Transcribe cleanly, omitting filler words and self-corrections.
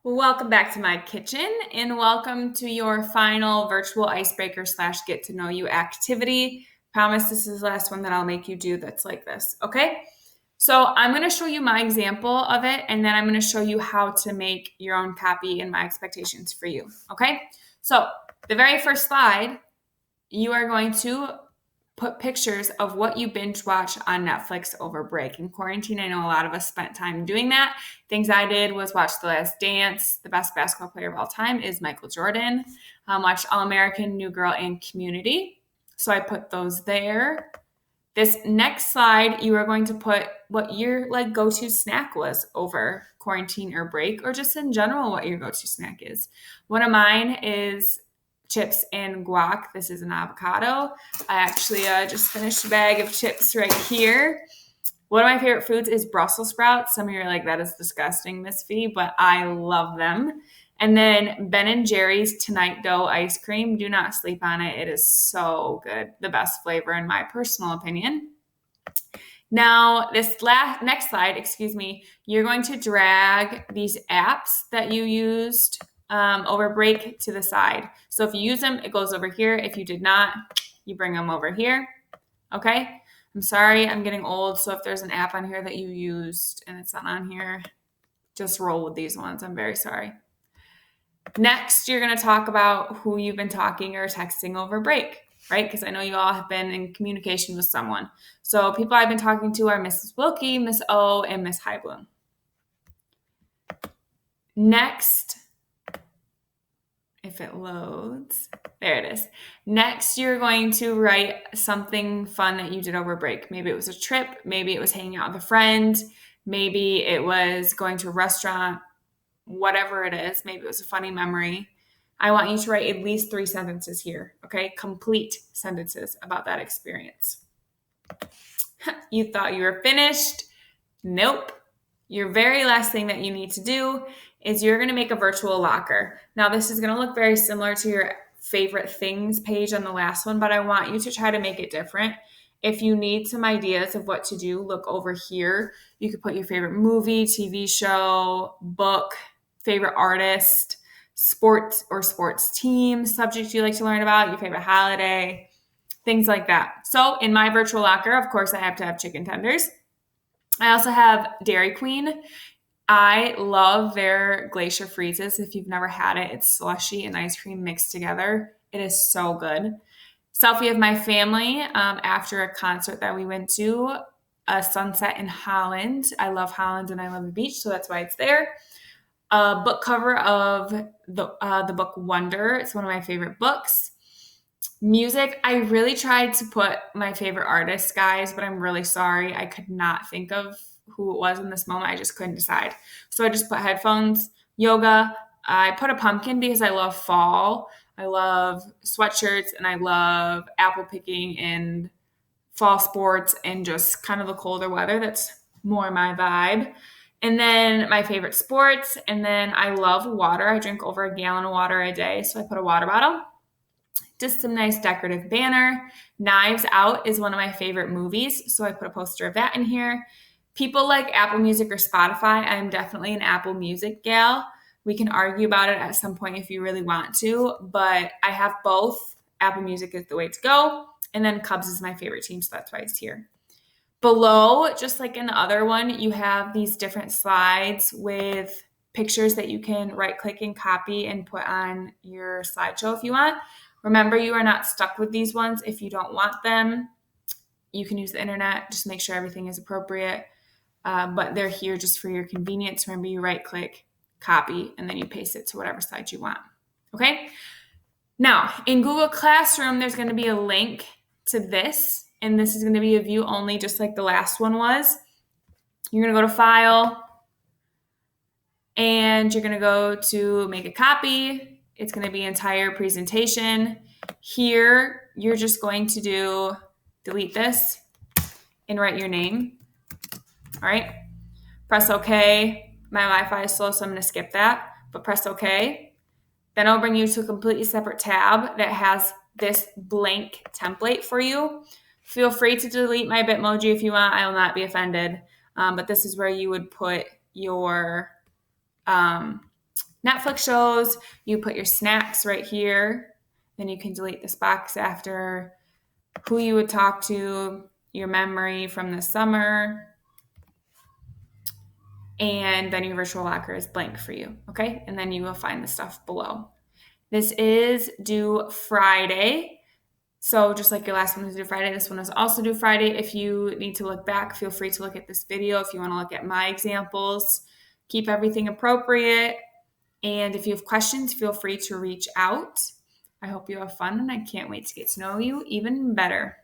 Welcome back to my kitchen and welcome to your final virtual icebreaker / get to know you activity. Promise this is the last one that I'll make you do that's like this, okay? So I'm going to show you my example of it and then I'm going to show you how to make your own copy and my expectations for you, okay? So the very first slide, you are going to put pictures of what you binge watch on Netflix over break. In quarantine, I know a lot of us spent time doing that. Things I did was watch The Last Dance. The best basketball player of all time is Michael Jordan. Watched All American, New Girl, and Community. So I put those there. This next slide, you are going to put what your go-to snack was over quarantine or break, or just in general what your go-to snack is. One of mine is chips and guac. This is an avocado. I actually just finished a bag of chips right here. One of my favorite foods is Brussels sprouts. Some of you are like, that is disgusting, Miss Fee, but I love them. And then Ben & Jerry's Tonight Dough ice cream. Do not sleep on it. It is so good. The best flavor in my personal opinion. Now, this next slide, you're going to drag these apps that you used over break to the side. So if you use them, it goes over here. If you did not, you bring them over here. Okay? I'm sorry, I'm getting old. So if there's an app on here that you used and it's not on here, just roll with these ones. I'm very sorry. Next, you're going to talk about who you've been talking or texting over break, right? Because I know you all have been in communication with someone. So people I've been talking to are Mrs. Wilkie, Miss O, and Miss Highbloom. Next, if it loads, there it is. Next, you're going to write something fun that you did over break. Maybe it was a trip. Maybe it was hanging out with a friend. Maybe it was going to a restaurant. Whatever it is, maybe it was a funny memory. I want you to write at least 3 sentences here, okay? Complete sentences about that experience. You thought you were finished? Nope. Your very last thing that you need to do is you're going to make a virtual locker. Now, this is going to look very similar to your favorite things page on the last one, but I want you to try to make it different. If you need some ideas of what to do, look over here. You could put your favorite movie, TV show, book, favorite artist, sports or sports team, subject you like to learn about, your favorite holiday, things like that. So in my virtual locker, of course, I have to have chicken tenders. I also have Dairy Queen. I love their Glacier Freezes. If you've never had it, it's slushy and ice cream mixed together. It is so good. Selfie of my family after a concert that we went to, a sunset in Holland. I love Holland and I love the beach, so that's why it's there. A book cover of the book Wonder. It's one of my favorite books. Music, I really tried to put my favorite artists, guys, but I'm really sorry. I could not think of who it was in this moment. I just couldn't decide. So I just put headphones, yoga. I put a pumpkin because I love fall. I love sweatshirts and I love apple picking and fall sports and just kind of the colder weather. That's more my vibe. And then my favorite sports. And then I love water. I drink over a gallon of water a day. So I put a water bottle. Just some nice decorative banner. Knives Out is one of my favorite movies. So I put a poster of that in here. People like Apple Music or Spotify. I'm definitely an Apple Music gal. We can argue about it at some point if you really want to. But I have both. Apple Music is the way to go. And then Cubs is my favorite team. So that's why it's here. Below, just like in the other one, you have these different slides with pictures that you can right-click and copy and put on your slideshow if you want. Remember, you are not stuck with these ones. If you don't want them, you can use the internet. Just make sure everything is appropriate. But they're here just for your convenience. Remember, you right-click, copy, and then you paste it to whatever slide you want. Okay? Now, in Google Classroom, there's going to be a link to this. And this is going to be a view only, just like the last one was. You're going to go to File, and you're going to go to Make a Copy. It's going to be entire presentation. Here, you're just going to delete this and write your name. All right. Press OK. My Wi-Fi is slow, so I'm going to skip that, but press OK. Then I'll bring you to a completely separate tab that has this blank template for you. Feel free to delete my Bitmoji if you want. I will not be offended. But this is where you would put your Netflix shows, you put your snacks right here. Then you can delete this box after. Who you would talk to, your memory from the summer, and then your virtual locker is blank for you, okay? And then you will find the stuff below. This is due Friday. So just like your last one was due Friday, this one is also due Friday. If you need to look back, feel free to look at this video. If you want to look at my examples, keep everything appropriate. And if you have questions, feel free to reach out. I hope you have fun, and I can't wait to get to know you even better.